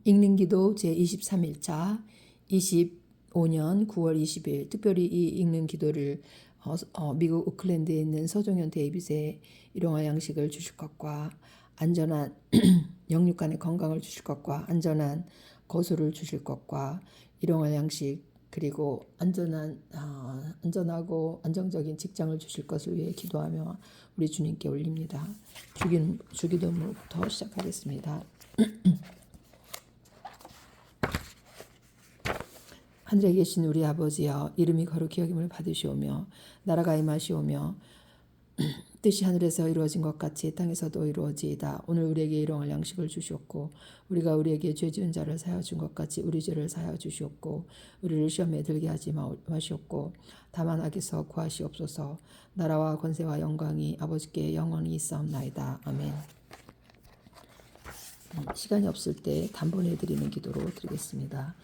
읽는 기도 제23일차 25년 9월 20일 특별히 이 읽는 기도를 미국 오클랜드에 있는 서종현 데이빗의 일용할 양식을 주실 것과 안전한 영육 간의 건강을 주실 것과 안전한 거소를 주실 것과 일용할 양식 그리고 안전하고 안정적인 직장을 주실 것을 위해 기도하며 우리 주님께 올립니다. 주기도문부터 시작하겠습니다. 하늘에 계신 우리 아버지여, 이름이 거룩히 여김을 받으시오며 나라가 임하시오며 뜻이 하늘에서 이루어진 것 같이 땅에서도 이루어지이다. 오늘 우리에게 일용할 양식을 주시옵고 우리가 우리에게 죄 지은 자를 사하여 준 것 같이 우리 죄를 사하여 주시옵고 우리를 시험에 들게 하지 마시옵고 다만 악에서 구하시옵소서. 나라와 권세와 영광이 아버지께 영원히 있사옵나이다. 아멘. 시간이 없을 때 단번에 드리는 기도로 드리겠습니다.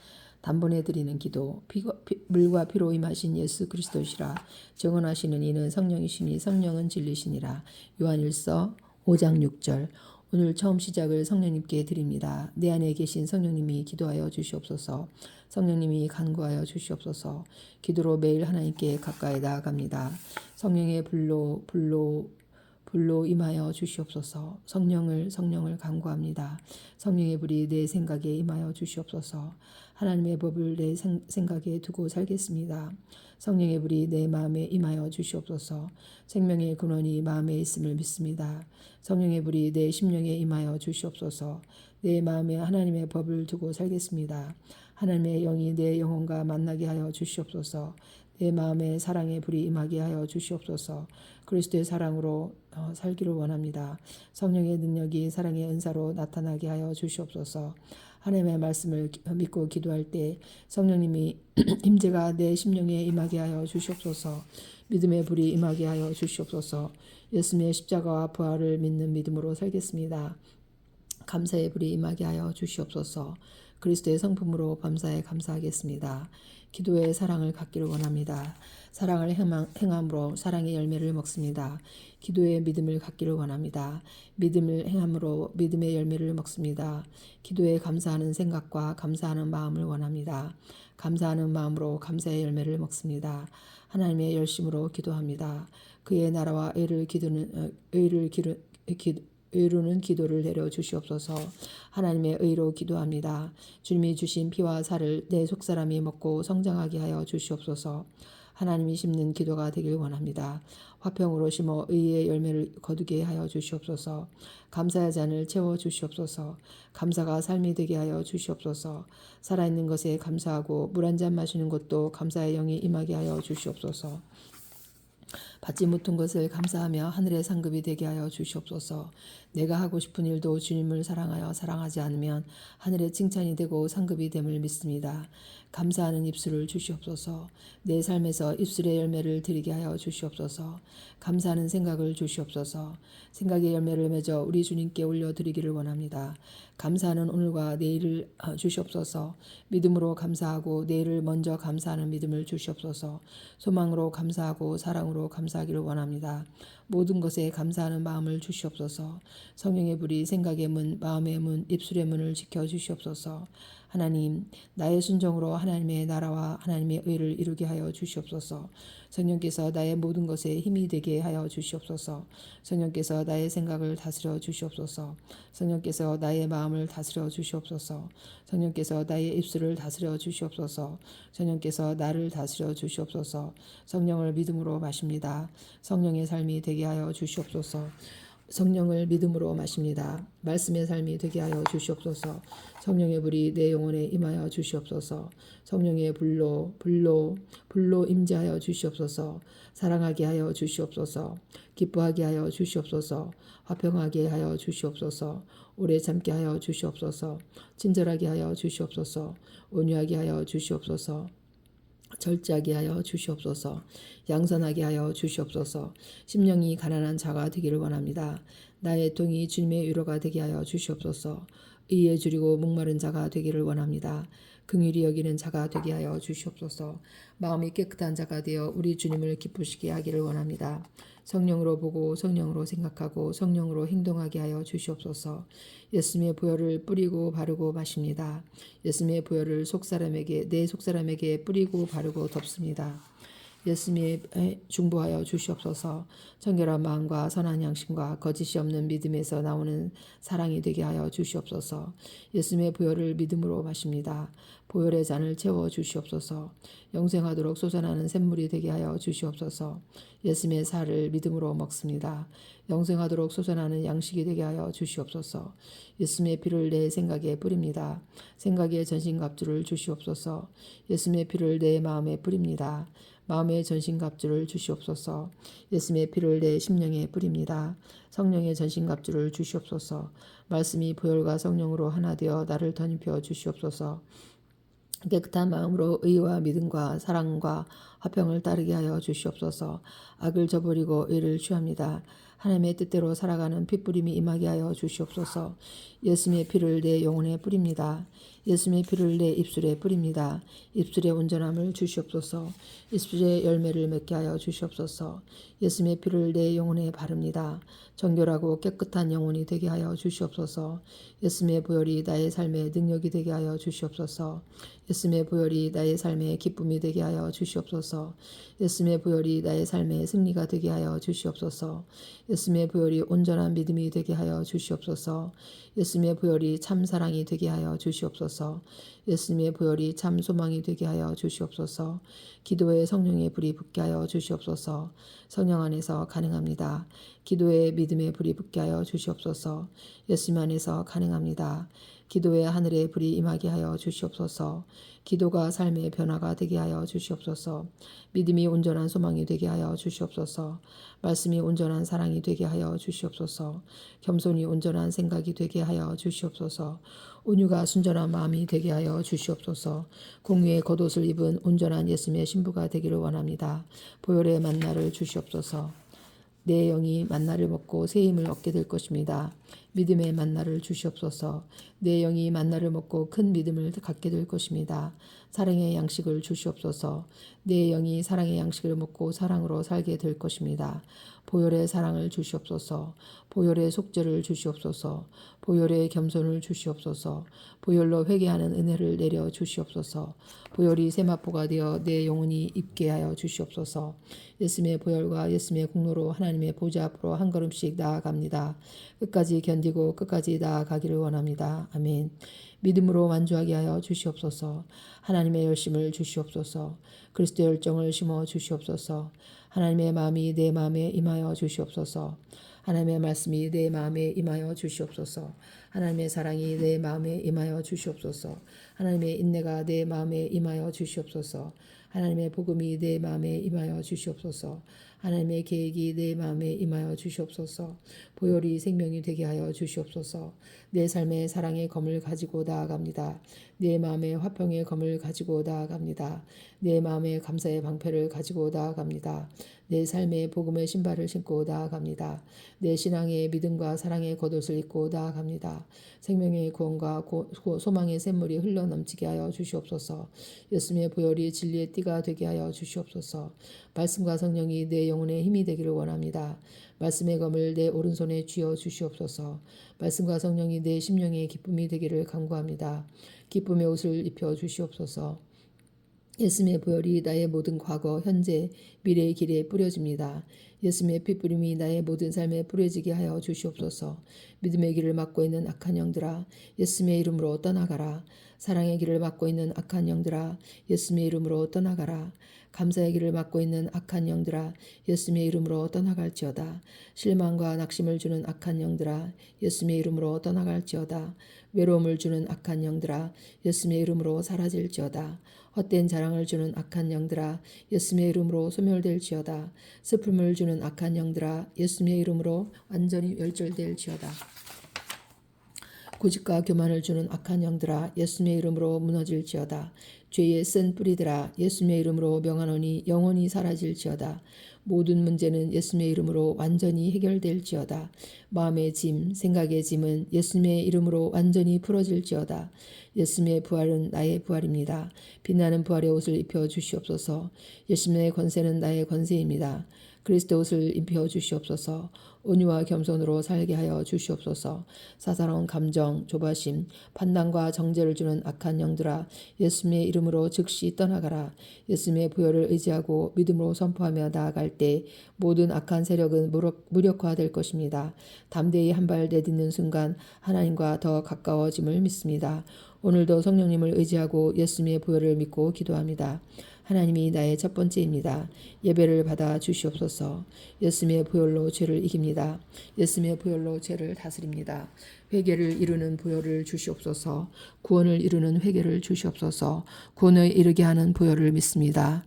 단번에 드리는 기도. 물과 피로 임하신 예수 그리스도시라. 정언하시는 이는 성령이시니 성령은 진리시니라. 요한일서 5장 6절. 오늘 처음 시작을 성령님께 드립니다. 내 안에 계신 성령님이 기도하여 주시옵소서. 성령님이 간구하여 주시옵소서. 기도로 매일 하나님께 가까이 나아갑니다. 성령의 불로 임하여 주시옵소서. 성령을 간구합니다. 성령의 불이 내 생각에 임하여 주시옵소서. 하나님의 법을 내 생각에 두고 살겠습니다. 성령의 불이 내 마음에 임하여 주시옵소서. 생명의 근원이 마음에 있음을 믿습니다. 성령의 불이 내 심령에 임하여 주시옵소서. 내 마음에 하나님의 법을 두고 살겠습니다. 하나님의 영이 내 영혼과 만나게 하여 주시옵소서. 내 마음에 사랑의 불이 임하게 하여 주시옵소서. 그리스도의 사랑으로 살기를 원합니다. 성령의 능력이 사랑의 은사로 나타나게 하여 주시옵소서. 하나님의 말씀을 믿고 기도할 때 성령님이 임재가 내 심령에 임하게 하여 주시옵소서. 믿음의 불이 임하게 하여 주시옵소서. 예수님의 십자가와 부활을 믿는 믿음으로 살겠습니다. 감사의 불이 임하게 하여 주시옵소서. 그리스도의 성품으로 범사에 감사하겠습니다. 기도의 사랑을 갖기를 원합니다. 사랑을 행함으로 사랑의 열매를 먹습니다. 기도의 믿음을 갖기를 원합니다. 믿음을 행함으로 믿음의 열매를 먹습니다. 기도에 감사하는 생각과 감사하는 마음을 원합니다. 감사하는 마음으로 감사의 열매를 먹습니다. 하나님의 열심으로 기도합니다. 그의 나라와 의로는 기도를 내려 주시옵소서. 하나님의 의로 기도합니다. 주님이 주신 피와 살을 내 속사람이 먹고 성장하게 하여 주시옵소서. 하나님이 심는 기도가 되길 원합니다. 화평으로 심어 의의 열매를 거두게 하여 주시옵소서. 감사의 잔을 채워 주시옵소서. 감사가 삶이 되게 하여 주시옵소서. 살아있는 것에 감사하고 물 한 잔 마시는 것도 감사의 영이 임하게 하여 주시옵소서. 받지 못한 것을 감사하며 하늘의 상급이 되게 하여 주시옵소서. 내가 하고 싶은 일도 주님을 사랑하여 사랑하지 않으면 하늘의 칭찬이 되고 상급이 됨을 믿습니다. 감사하는 입술을 주시옵소서. 내 삶에서 입술의 열매를 드리게 하여 주시옵소서. 감사하는 생각을 주시옵소서. 생각의 열매를 맺어 우리 주님께 올려드리기를 원합니다. 감사하는 오늘과 내일을 주시옵소서. 믿음으로 감사하고 내일을 먼저 감사하는 믿음을 주시옵소서. 소망으로 감사하고 사랑으로 감사하기를 원합니다. 모든 것에 감사하는 마음을 주시옵소서. 성령의 불이 생각의 문, 마음의 문, 입술의 문을 지켜주시옵소서. 하나님, 나의 순종으로 하나님의 나라와 하나님의 의를 이루게 하여 주시옵소서. 성령께서 나의 모든 것에 힘이 되게 하여 주시옵소서. 성령께서 나의 생각을 다스려 주시옵소서. 성령께서 나의 마음을 다스려 주시옵소서. 성령께서 나의 입술을 다스려 주시옵소서. 성령께서 나를 다스려 주시옵소서. 성령을 믿음으로 마십니다. 성령의 삶이 되게 하여 주시옵소서. 성령을 믿음으로 마십니다. 말씀의 삶이 되게 하여 주시옵소서. 성령의 불이 내 영혼에 임하여 주시옵소서. 성령의 불로 임재하여 주시옵소서. 사랑하게 하여 주시옵소서. 기뻐하게 하여 주시옵소서. 화평하게 하여 주시옵소서. 오래 참게 하여 주시옵소서. 친절하게 하여 주시옵소서. 온유하게 하여 주시옵소서. 절제하게 하여 주시옵소서. 양선하게 하여 주시옵소서. 심령이 가난한 자가 되기를 원합니다. 나의 통이 주님의 위로가 되게 하여 주시옵소서. 의에 줄이고 목마른 자가 되기를 원합니다. 긍휼히 여기는 자가 되게 하여 주시옵소서. 마음이 깨끗한 자가 되어 우리 주님을 기쁘시게 하기를 원합니다. 성령으로 보고 성령으로 생각하고 성령으로 행동하게 하여 주시옵소서. 예수님의 보혈을 뿌리고 바르고 마십니다. 예수님의 보혈을 속사람에게 내 속사람에게 뿌리고 바르고 덮습니다. 예수님의 중보하여 주시옵소서. 정결한 마음과 선한 양심과 거짓이 없는 믿음에서 나오는 사랑이 되게 하여 주시옵소서. 예수님의 보혈을 믿음으로 마십니다. 보혈의 잔을 채워 주시옵소서. 영생하도록 솟아나는 샘물이 되게 하여 주시옵소서. 예수님의 살을 믿음으로 먹습니다. 영생하도록 솟아나는 양식이 되게 하여 주시옵소서. 예수님의 피를 내 생각에 뿌립니다. 생각에 전신갑주를 주시옵소서. 예수님의 피를 내 마음에 뿌립니다. 마음의 전신갑주를 주시옵소서. 예수님의 피를 내 심령에 뿌립니다. 성령의 전신갑주를 주시옵소서. 말씀이 보혈과 성령으로 하나 되어 나를 덧입혀 주시옵소서. 깨끗한 마음으로 의와 믿음과 사랑과 화평을 따르게 하여 주시옵소서. 악을 저버리고 의를 취합니다. 하나님의 뜻대로 살아가는 핏부림이 임하게 하여 주시옵소서. 예수님의 피를 내 영혼에 뿌립니다. 예수님의 피를 내 입술에 뿌립니다. 입술의 온전함을 주시옵소서. 입술의 열매를 맺게 하여 주시옵소서. 예수님의 피를 내 영혼에 바릅니다. 정결하고 깨끗한 영혼이 되게 하여 주시옵소서. 예수님의 보혈이 나의 삶의 능력이 되게 하여 주시옵소서. 예수님의 보혈이 나의 삶의 기쁨이 되게 하여 주시옵소서. 예수님의 보혈이 나의 삶의 승리가 되게 하여 주시옵소서. 예수님의 보혈이 온전한 믿음이 되게 하여 주시옵소서. 예수님의 보혈이 참 사랑이 되게 하여 주시옵소서. 예수님의 보혈이 참 소망이 되게 하여 주시옵소서. 기도에 성령의 불이 붙게 하여 주시옵소서. 성령 안에서 가능합니다. 기도에 믿음의 불이 붙게 하여 주시옵소서. 예수님 안에서 가능합니다. 기도에 하늘의 불이 임하게 하여 주시옵소서. 기도가 삶의 변화가 되게 하여 주시옵소서. 믿음이 온전한 소망이 되게 하여 주시옵소서. 말씀이 온전한 사랑이 되게 하여 주시옵소서. 겸손이 온전한 생각이 되게 하여 주시옵소서. 온유가 순전한 마음이 되게 하여 주시옵소서. 공의의 겉옷을 입은 온전한 예수님의 신부가 되기를 원합니다. 보혈의 만나를 주시옵소서. 내 영이 만나를 먹고 새 힘을 얻게 될 것입니다. 믿음의 만나를 주시옵소서. 내 영이 만나를 먹고 큰 믿음을 갖게 될 것입니다. 사랑의 양식을 주시옵소서. 내 영이 사랑의 양식을 먹고 사랑으로 살게 될 것입니다. 보혈의 사랑을 주시옵소서. 보혈의 속죄를 주시옵소서. 보혈의 겸손을 주시옵소서. 보혈로 회개하는 은혜를 내려 주시옵소서. 보혈이 세마포가 되어 내 영혼이 입게 하여 주시옵소서. 예수님의 보혈과 예수님의 공로로 하나님의 보좌 앞으로 한 걸음씩 나아갑니다. 끝까지 견디고 끝까지 나아가기를 원합니다. 아멘. 믿음으로 완주하게 하여 주시옵소서. 하나님의 열심을 주시옵소서. 그리스도의 열정을 심어 주시옵소서. 하나님의 마음이 내 마음에 임하여 주시옵소서. 하나님의 말씀이 내 마음에 임하여 주시옵소서. 하나님의 사랑이 내 마음에 임하여 주시옵소서. 하나님의 인내가 내 마음에 임하여 주시옵소서. 하나님의 복음이 내 마음에 임하여 주시옵소서. 하나님의 계획이 내 마음에 임하여 주시옵소서. 보혈이 생명이 되게 하여 주시옵소서. 내 삶의 사랑의 검을 가지고 나아갑니다. 내 마음의 화평의 검을 가지고 나아갑니다. 내 마음의 감사의 방패를 가지고 나아갑니다. 내 삶의 복음의 신발을 신고 나아갑니다. 내 신앙의 믿음과 사랑의 겉옷을 입고 나아갑니다. 생명의 구원과 소망의 샘물이 흘러넘치게 하여 주시옵소서. 예수님의 보혈이 진리의 띠가 되게 하여 주시옵소서. 말씀과 성령이 내 영혼의 힘이 되기를 원합니다. 말씀의 검을 내 오른손에 쥐어 주시옵소서. 말씀과 성령이 내 심령의 기쁨이 되기를 간구합니다. 기쁨의 옷을 입혀 주시옵소서. 예수님의 보혈이 나의 모든 과거, 현재, 미래의 길에 뿌려집니다. 예수님의 핏부림이 나의 모든 삶에 뿌려지게 하여 주시옵소서. 믿음의 길을 막고 있는 악한 영들아, 예수님의 이름으로 떠나가라. 사랑의 길을 막고 있는 악한 영들아, 예수님의 이름으로 떠나가라. 감사의 길을 막고 있는 악한 영들아, 예수님의 이름으로 떠나갈지어다. 실망과 낙심을 주는 악한 영들아, 예수님의 이름으로 떠나갈지어다. 외로움을 주는 악한 영들아, 예수님의 이름으로 사라질지어다. 헛된 자랑을 주는 악한 영들아, 예수님의 이름으로 소멸될지어다. 슬픔을 주는 악한 영들아, 예수님의 이름으로 완전히 멸절될지어다. 고집과 교만을 주는 악한 영들아 예수님의 이름으로 무너질지어다. 죄의 쓴 뿌리들아 예수님의 이름으로 명하노니 영원히 사라질지어다. 모든 문제는 예수님의 이름으로 완전히 해결될지어다. 마음의 짐, 생각의 짐은 예수님의 이름으로 완전히 풀어질지어다. 예수님의 부활은 나의 부활입니다. 빛나는 부활의 옷을 입혀 주시옵소서. 예수님의 권세는 나의 권세입니다. 그리스도 옷을 입혀 주시옵소서. 온유와 겸손으로 살게 하여 주시옵소서. 사사로운 감정, 조바심, 판단과 정죄를 주는 악한 영들아 예수님의 이름으로 즉시 떠나가라. 예수님의 부여를 의지하고 믿음으로 선포하며 나아갈 때 모든 악한 세력은 무력화될 것입니다. 담대히 한 발 내딛는 순간 하나님과 더 가까워짐을 믿습니다. 오늘도 성령님을 의지하고 예수님의 부여를 믿고 기도합니다. 하나님이 나의 첫 번째입니다. 예배를 받아 주시옵소서. 예수님의 부혈로 죄를 이깁니다. 예수님의 부혈로 죄를 다스립니다. 회개를 이루는 부혈을 주시옵소서. 구원을 이루는 회개를 주시옵소서. 구원을 이루게 하는 부혈을 믿습니다.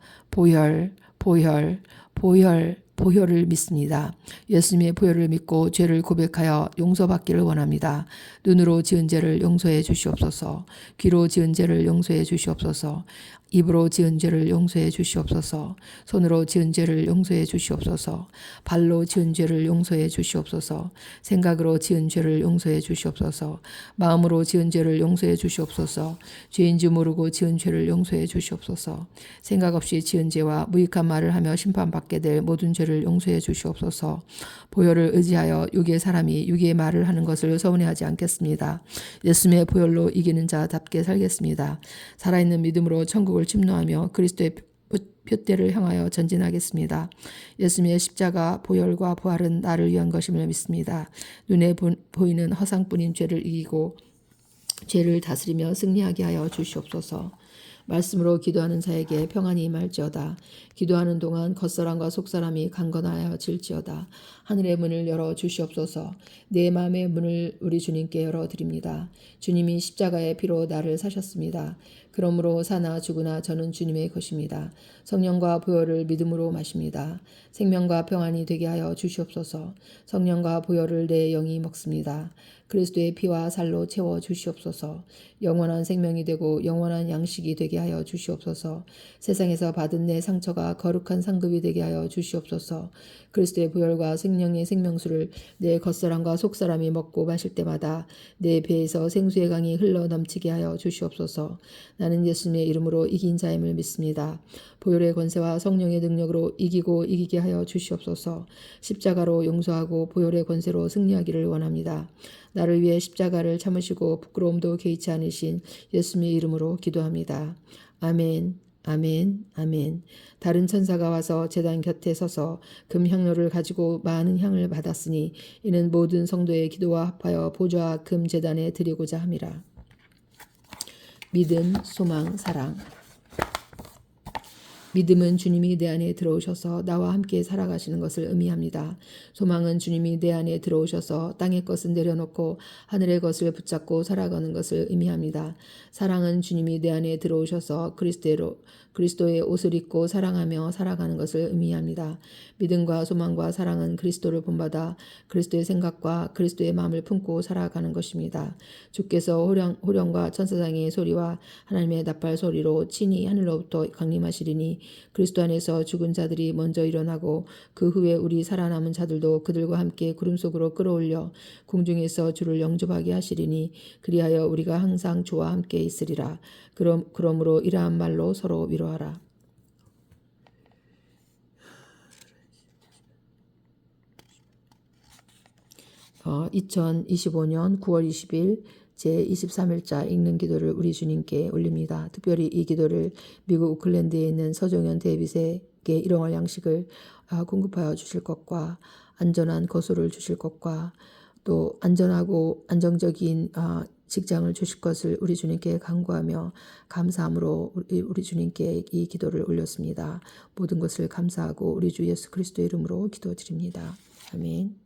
보혈을 믿습니다. 예수님의 보혈을 믿고 죄를 고백하여 용서받기를 원합니다. 눈으로 지은 죄를 용서해 주시옵소서. 귀로 지은 죄를 용서해 주시옵소서. 입으로 지은 죄를 용서해 주시옵소서. 손으로 지은 죄를 용서해 주시옵소서. 발로 지은 죄를 용서해 주시옵소서. 생각으로 지은 죄를 용서해 주시옵소서. 마음으로 지은 죄를 용서해 주시옵소서. 죄인지 모르고 지은 죄를 용서해 주시옵소서. 생각 없이 지은 죄와 무익한 말을 하며 심판받게 될 모든 죄를 용서해 주시옵소서. 보혈을 의지하여 육의 사람이 육의 말을 하는 것을 서운해하지 않겠습니다. 예수님의 보혈로 이기는 자답게 살겠습니다. 살아있는 믿음으로 천국을 침노하며 그리스도의 표대를 향하여 전진하겠습니다. 예수님의 십자가 보혈과 부활은 나를 위한 것임을 믿습니다. 눈에 보이는 허상뿐인 죄를 이기고 죄를 다스리며 승리하게 하여 주시옵소서. 말씀으로 기도하는 자에게 평안이 임할지어다. 기도하는 동안 겉사람과 속사람이 강건하여 질지어다. 하늘의 문을 열어 주시옵소서. 내 마음의 문을 우리 주님께 열어드립니다. 주님이 십자가의 피로 나를 사셨습니다. 그러므로 사나 죽으나 저는 주님의 것입니다. 성령과 보혈을 믿음으로 마십니다. 생명과 평안이 되게 하여 주시옵소서. 성령과 보혈을 내 영이 먹습니다. 그리스도의 피와 살로 채워 주시옵소서. 영원한 생명이 되고 영원한 양식이 되게 하여 주시옵소서. 세상에서 받은 내 상처가 거룩한 상급이 되게 하여 주시옵소서. 그리스도의 보혈과 생명의 생명수를 내 겉사람과 속사람이 먹고 마실 때마다 내 배에서 생수의 강이 흘러 넘치게 하여 주시옵소서. 나는 예수님의 이름으로 이긴 자임을 믿습니다. 보혈의 권세와 성령의 능력으로 이기고 이기게 하여 주시옵소서. 십자가로 용서하고 보혈의 권세로 승리하기를 원합니다. 나를 위해 십자가를 참으시고 부끄러움도 개의치 않으신 예수님의 이름으로 기도합니다. 아멘. 아멘, 아멘. 다른 천사가 와서 제단 곁에 서서 금향로를 가지고 많은 향을 받았으니 이는 모든 성도의 기도와 합하여 보좌 금 제단에 드리고자 함이라. 믿음, 소망, 사랑. 믿음은 주님이 내 안에 들어오셔서 나와 함께 살아가시는 것을 의미합니다. 소망은 주님이 내 안에 들어오셔서 땅의 것은 내려놓고 하늘의 것을 붙잡고 살아가는 것을 의미합니다. 사랑은 주님이 내 안에 들어오셔서 그리스도의 옷을 입고 사랑하며 살아가는 것을 의미합니다. 믿음과 소망과 사랑은 그리스도를 본받아 그리스도의 생각과 그리스도의 마음을 품고 살아가는 것입니다. 주께서 호령과 천사장의 소리와 하나님의 나팔 소리로 친히 하늘로부터 강림하시리니 그리스도 안에서 죽은 자들이 먼저 일어나고 그 후에 우리 살아남은 자들도 그들과 함께 구름 속으로 끌어올려 공중에서 주를 영접하게 하시리니 그리하여 우리가 항상 주와 함께 있으리라. 그러므로 이러한 말로 서로 위로하라. 어, 2025년 9월 20일 제23일자 읽는 기도를 우리 주님께 올립니다. 특별히 이 기도를 미국 오클랜드에 있는 서종현 데이빗에게 일용할 양식을 공급하여 주실 것과 안전한 거소를 주실 것과 또 안전하고 안정적인 직장을 주실 것을 우리 주님께 간구하며 감사함으로 우리 주님께 이 기도를 올렸습니다. 모든 것을 감사하고 우리 주 예수 그리스도의 이름으로 기도드립니다. 아멘.